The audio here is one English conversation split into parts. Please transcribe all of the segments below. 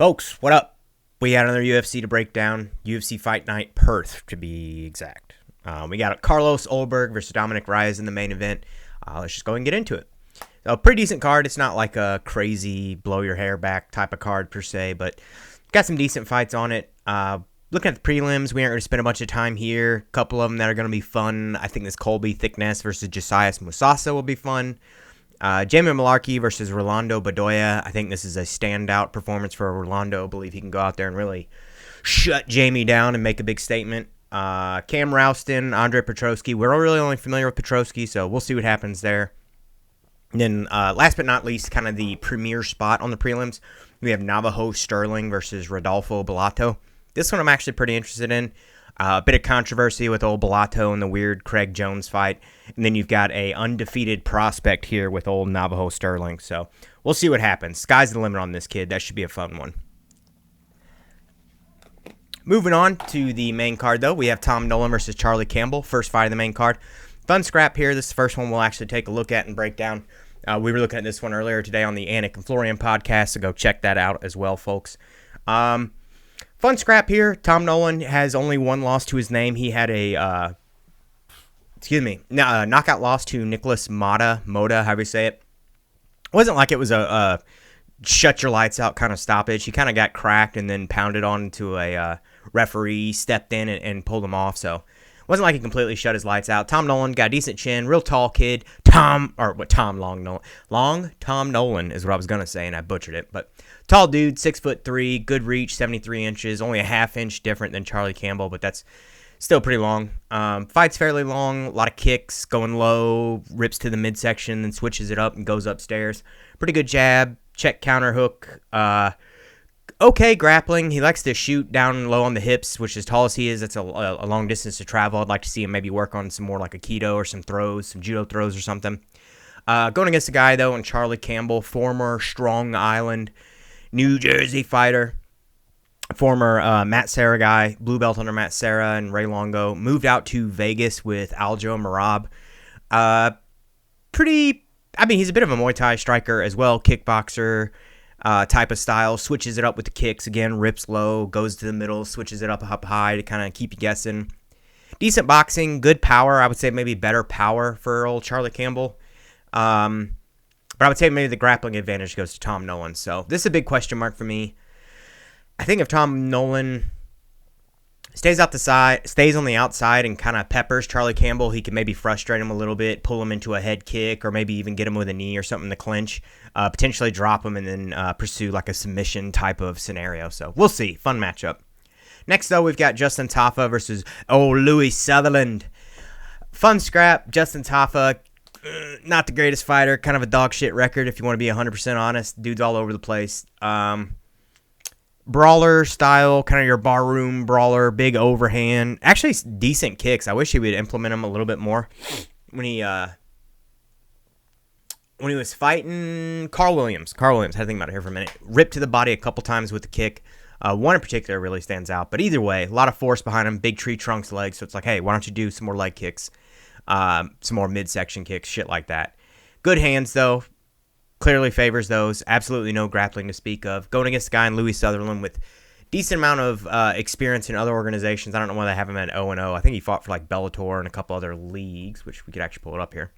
Folks, what up? We got another UFC to break down. UFC Fight Night Perth, to be exact. We got Carlos Ulberg versus Dominick Reyes in the main event. Let's just go and get into it. A pretty decent card. It's not like a crazy blow your hair back type of card per se, but got some decent fights on it. Looking at the prelims, we aren't going to spend a bunch of time here. A couple of them that are going to be fun. I think this Colby Thickness versus Josias Musasa will be fun. Jamie Malarkey versus Rolando Bedoya. I think this is a standout performance for Rolando. I believe he can go out there and really shut Jamie down and make a big statement. Cam Rouston, Andre Petrosky. We're really only familiar with Petrosky, so we'll see what happens there. And then last but not least, kind of the premier spot on the prelims, we have Navajo Sterling versus Rodolfo Bellato. This one I'm actually pretty interested in. A bit of controversy with old Bellato and the weird Craig Jones fight. And then you've got a undefeated prospect here with old Navajo Sterling. So we'll see what happens. Sky's the limit on this kid. That should be a fun one. Moving on to the main card, though, we have Tom Nolan versus Charlie Campbell. First fight of the main card. Fun scrap here. This is the first one we'll actually take a look at and break down. We were looking at this one earlier today on the Anik and Florian podcast, so go check that out as well, folks. Fun scrap here. Tom Nolan has only one loss to his name. He had a, knockout loss to Nicholas Moda, however you say it. It wasn't like it was a shut your lights out kind of stoppage. He kind of got cracked and then pounded onto a referee, stepped in and pulled him off. So it wasn't like he completely shut his lights out. Tom Nolan got a decent chin, real tall kid. Tom Nolan is what I was going to say, and I butchered it. But tall dude, 6'3", good reach, 73 inches, only a half inch different than Charlie Campbell, but that's still pretty long. Fight's fairly long, a lot of kicks, going low, rips to the midsection, then switches it up and goes upstairs. Pretty good jab, check counter hook. Okay grappling. He likes to shoot down low on the hips, which as tall as he is, that's a long distance to travel. I'd like to see him maybe work on some more like Aikido or some throws, some judo throws or something. Going against a guy, though, in Charlie Campbell, former Strong Island, New Jersey fighter, former Matt Serra guy, blue belt under Matt Serra and Ray Longo, moved out to Vegas with Aljo Marab. He's a bit of a Muay Thai striker as well, kickboxer type of style, switches it up with the kicks, again, rips low, goes to the middle, switches it up high to kind of keep you guessing. Decent boxing, good power, I would say maybe better power for old Charlie Campbell. But I would say maybe the grappling advantage goes to Tom Nolan. So this is a big question mark for me. I think if Tom Nolan stays on the outside and kind of peppers Charlie Campbell, he can maybe frustrate him a little bit, pull him into a head kick, or maybe even get him with a knee or something to clinch, potentially drop him and then pursue like a submission type of scenario. So we'll see. Fun matchup. Next, though, we've got Justin Tafa versus Louis Sutherland. Fun scrap. Justin Tafa, not the greatest fighter, kind of a dog shit record if you want to be 100% honest. Dude's all over the place. Brawler style, kind of your barroom brawler, big overhand. Actually, decent kicks. I wish he would implement them a little bit more. When he was fighting Carl Williams, had to think about it here for a minute. Ripped to the body a couple times with the kick. One in particular really stands out. But either way, a lot of force behind him, big tree trunks legs. So it's like, hey, why don't you do some more leg kicks? Some more midsection kicks, shit like that. Good hands, though. Clearly favors those. Absolutely no grappling to speak of. Going against a guy in Louis Sutherland with decent amount of experience in other organizations. I don't know why they have him at 0-0. I think he fought for like Bellator and a couple other leagues, which we could actually pull it up here.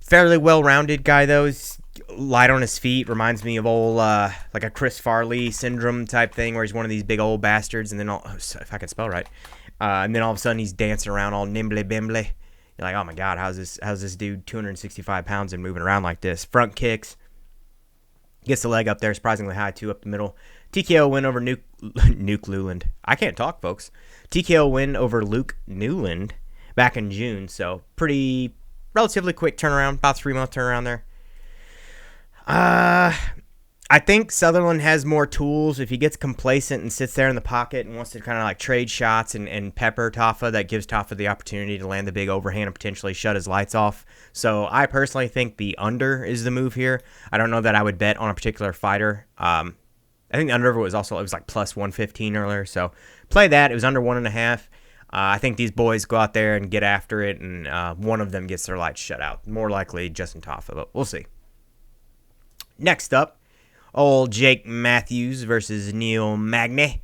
Fairly well-rounded guy, though. He's light on his feet. Reminds me of old, like a Chris Farley syndrome type thing where he's one of these big old bastards. And then, if I can spell right. And then all of a sudden he's dancing around all nimble-bimble. You're like, oh my God, how's this dude 265 pounds and moving around like this? Front kicks. Gets the leg up there, surprisingly high, too, up the middle. TKO win over Nuke Luland. I can't talk, folks. TKO win over Luke Newland back in June. So pretty relatively quick turnaround, about 3-month turnaround there. I think Sutherland has more tools. If he gets complacent and sits there in the pocket and wants to kind of like trade shots and pepper Tafa, that gives Tafa the opportunity to land the big overhand and potentially shut his lights off. So I personally think the under is the move here. I don't know that I would bet on a particular fighter. I think the under it was like plus 115 earlier. So play that. It was under 1.5. I think these boys go out there and get after it, and one of them gets their lights shut out. More likely Justin Tafa, but we'll see. Next up, Old Jake Matthews versus Neil Magny.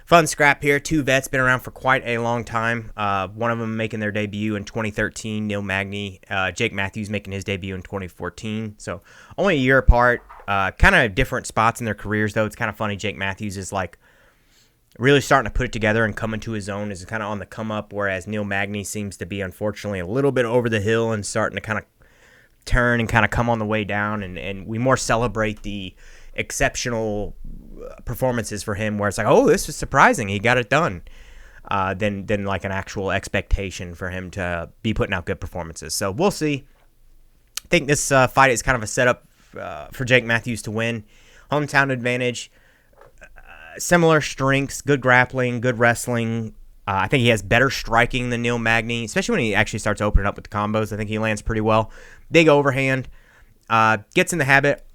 Fun scrap here. Two vets, been around for quite a long time. One of them making their debut in 2013, Neil Magny. Jake Matthews making his debut in 2014. So only a year apart. Kind of different spots in their careers, though. It's kind of funny. Jake Matthews is like really starting to put it together and come into his own. Is kind of on the come up, whereas Neil Magny seems to be, unfortunately, a little bit over the hill and starting to kind of turn and kind of come on the way down. And we more celebrate the exceptional performances for him, where it's like, oh, this was surprising, he got it done, than like an actual expectation for him to be putting out good performances. So we'll see. I think this fight is kind of a setup for Jake Matthews to win. Hometown advantage, similar strengths, good grappling, good wrestling. I think he has better striking than Neil Magny, especially when he actually starts opening up with the combos. I think he lands pretty well. Big overhand. Gets in the habit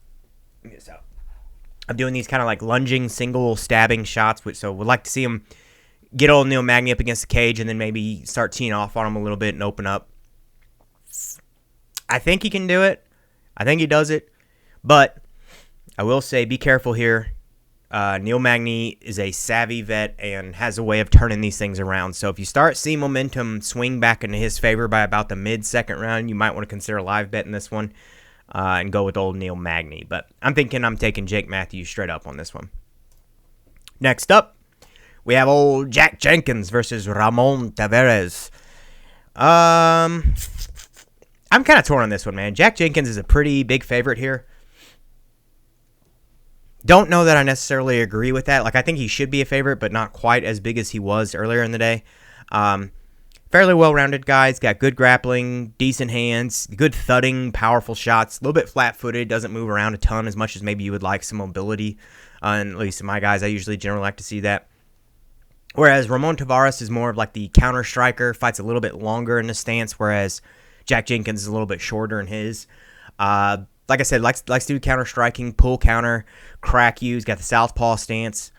of doing these kind of like lunging, single stabbing shots, so would like to see him get old Neil Magny up against the cage and then maybe start teeing off on him a little bit and open up. I think he can do it. I think he does it. But I will say, be careful here. Neil Magny is a savvy vet and has a way of turning these things around. So if you start seeing momentum swing back into his favor by about the mid-second round, you might want to consider a live bet in this one. And go with old Neil Magny. But I'm taking Jake Matthews straight up on this one. Next up, we have old Jack Jenkins versus Ramon Tavares. I'm kind of torn on this one, man. Jack Jenkins is a pretty big favorite here. Don't know that I necessarily agree with that. Like, I think he should be a favorite, but not quite as big as he was earlier in the day. Fairly well-rounded guy. He's got good grappling, decent hands, good thudding, powerful shots. A little bit flat-footed, doesn't move around a ton as much as maybe you would like some mobility. And at least in my guys, I usually generally like to see that. Whereas Ramon Tavares is more of like the counter striker, fights a little bit longer in the stance, whereas Jack Jenkins is a little bit shorter in his. Like I said, likes to do counter striking, pull counter, crack you. He's got the southpaw stance.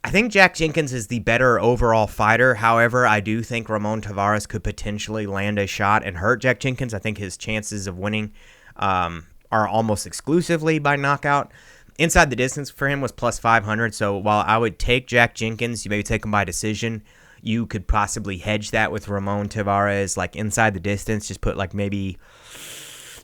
I think Jack Jenkins is the better overall fighter. However, I do think Ramon Tavares could potentially land a shot and hurt Jack Jenkins. I think his chances of winning are almost exclusively by knockout. Inside the distance for him was plus 500. So while I would take Jack Jenkins, you maybe take him by decision, you could possibly hedge that with Ramon Tavares, like inside the distance. Just put like maybe,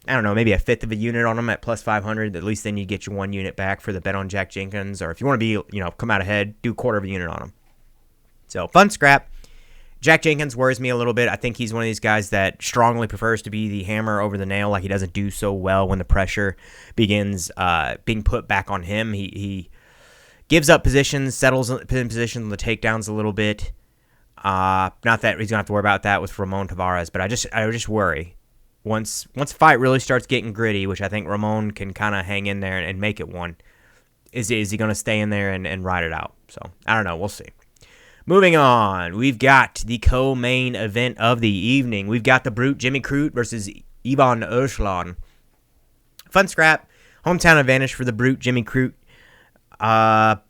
I don't know, maybe a fifth of a unit on him at plus 500. At least then you get your 1 unit back for the bet on Jack Jenkins. Or if you want to be, come out ahead, do a quarter of a unit on him. So, fun scrap. Jack Jenkins worries me a little bit. I think he's one of these guys that strongly prefers to be the hammer over the nail. Like, he doesn't do so well when the pressure begins being put back on him. He gives up positions, settles in positions on the takedowns a little bit. Not that he's going to have to worry about that with Ramon Tavares, but I just worry. Once the fight really starts getting gritty, which I think Ramon can kind of hang in there and make it one, is he going to stay in there and ride it out? So, I don't know. We'll see. Moving on, we've got the co-main event of the evening. We've got the Brute, Jimmy Crute versus Ivan Urslan. Fun scrap. Hometown advantage for the Brute, Jimmy Crute. What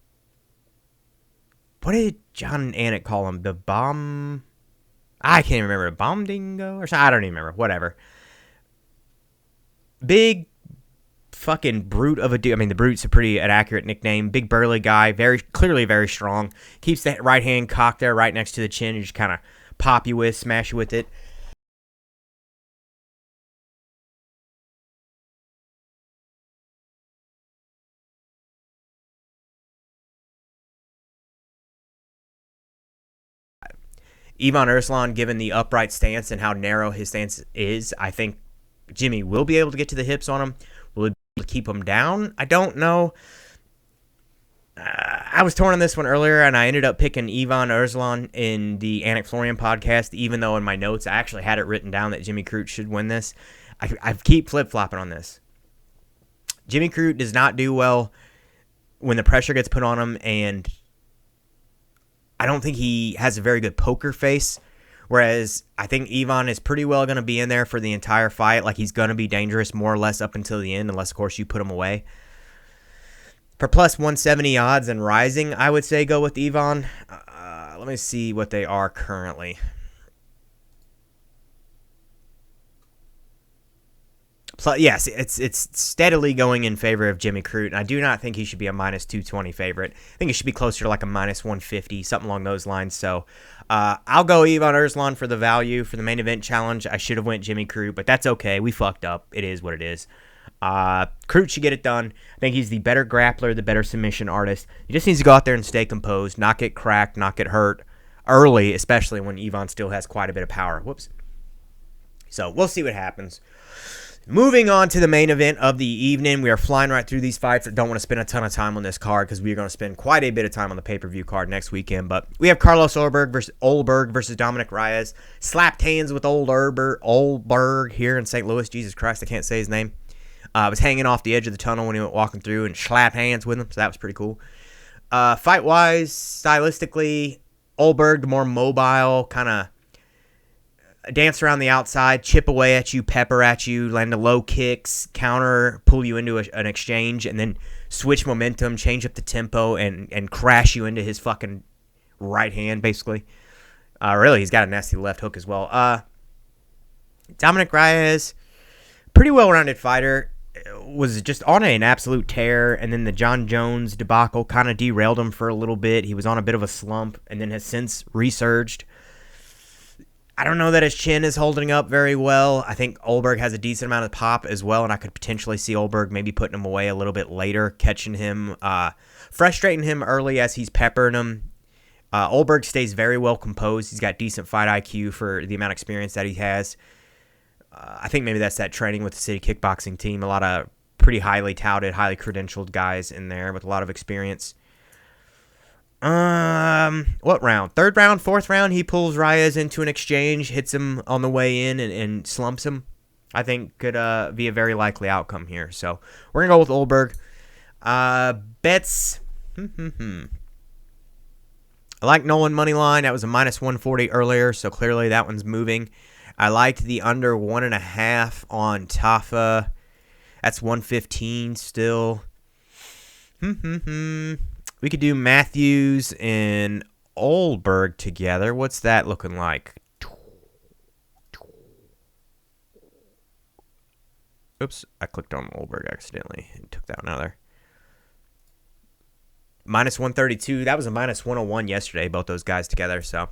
did John Anik call him? The bomb? I can't even remember. Bomb dingo or something? I don't even remember. Whatever. Big fucking brute of a dude. I mean, the Brute's an accurate nickname. Big burly guy, clearly very strong. Keeps that right hand cocked there right next to the chin. You just kind of pop you with, smash you with it. Ivan Urslan, given the upright stance and how narrow his stance is, I think Jimmy will be able to get to the hips on him. Will he be able to keep him down? I don't know. I was torn on this one earlier, and I ended up picking Ivan Urslan in the Anik and Florian podcast, even though in my notes I actually had it written down that Jimmy Crute should win this. I keep flip-flopping on this. Jimmy Crute does not do well when the pressure gets put on him, and I don't think he has a very good poker face. Whereas I think Ivan is pretty well going to be in there for the entire fight. Like, he's going to be dangerous more or less up until the end, unless, of course, you put him away. For plus 170 odds and rising, I would say go with Ivan. Let me see what they are currently. Yes, it's steadily going in favor of Jimmy Crute, and I do not think he should be a minus 220 favorite. I think he should be closer to like a minus 150, something along those lines. So I'll go Ivan Erslan for the value for the main event challenge. I should have went Jimmy Crute, but that's okay. We fucked up. It is what it is. Crute should get it done. I think he's the better grappler, the better submission artist. He just needs to go out there and stay composed, not get cracked, not get hurt early, especially when Ivan still has quite a bit of power. Whoops. So we'll see what happens. Moving on to the main event of the evening. We are flying right through these fights. I don't want to spend a ton of time on this card because we are going to spend quite a bit of time on the pay-per-view card next weekend. But we have Carlos Ulberg versus Dominick Reyes. Slapped hands with Ulberg here in St. Louis. Jesus Christ, I can't say his name. I was hanging off the edge of the tunnel when he went walking through and slapped hands with him, so that was pretty cool. Fight-wise, stylistically, Ulberg, the more mobile, kind of dance around the outside, chip away at you, pepper at you, land the low kicks, counter, pull you into an exchange, and then switch momentum, change up the tempo, and crash you into his fucking right hand, basically. Really, he's got a nasty left hook as well. Dominick Reyes, pretty well-rounded fighter, was just on an absolute tear, and then the John Jones debacle kind of derailed him for a little bit. He was on a bit of a slump, and then has since resurged. I don't know that his chin is holding up very well. I think Ulberg has a decent amount of pop as well, and I could potentially see Ulberg maybe putting him away a little bit later, catching him, frustrating him early as he's peppering him. Ulberg stays very well composed. He's got decent fight IQ for the amount of experience that he has. I think maybe that's that training with the city kickboxing team. A lot of pretty highly touted, highly credentialed guys in there with a lot of experience. What round? Third round, fourth round, he pulls Reyes into an exchange, hits him on the way in, and slumps him. I think could be a very likely outcome here. So we're going to go with Ulberg. Bets. I like Nolan moneyline. That was a minus 140 earlier, so clearly that one's moving. I liked the under 1.5 on Tafa. That's 115 still. We could do Matthews and Ulberg together. What's that looking like? Oops, I clicked on Ulberg accidentally and took that one out of there. Minus 132. That was a minus 101 yesterday, both those guys together. So,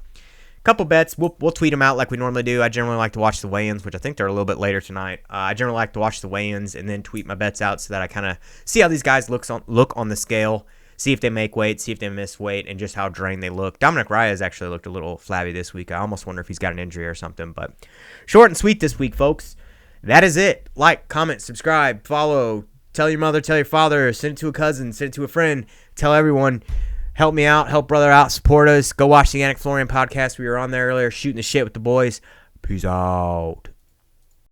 couple bets. We'll tweet them out like we normally do. I generally like to watch the weigh-ins, which I think they're a little bit later tonight. I generally like to watch the weigh-ins and then tweet my bets out so that I kind of see how these guys look on the scale. See if they make weight, see if they miss weight, and just how drained they look. Dominick Reyes actually looked a little flabby this week. I almost wonder if he's got an injury or something. But short and sweet this week, folks. That is it. Like, comment, subscribe, follow, tell your mother, tell your father, send it to a cousin, send it to a friend, tell everyone. Help me out, help brother out, support us. Go watch the Anik and Florian podcast. We were on there earlier shooting the shit with the boys. Peace out.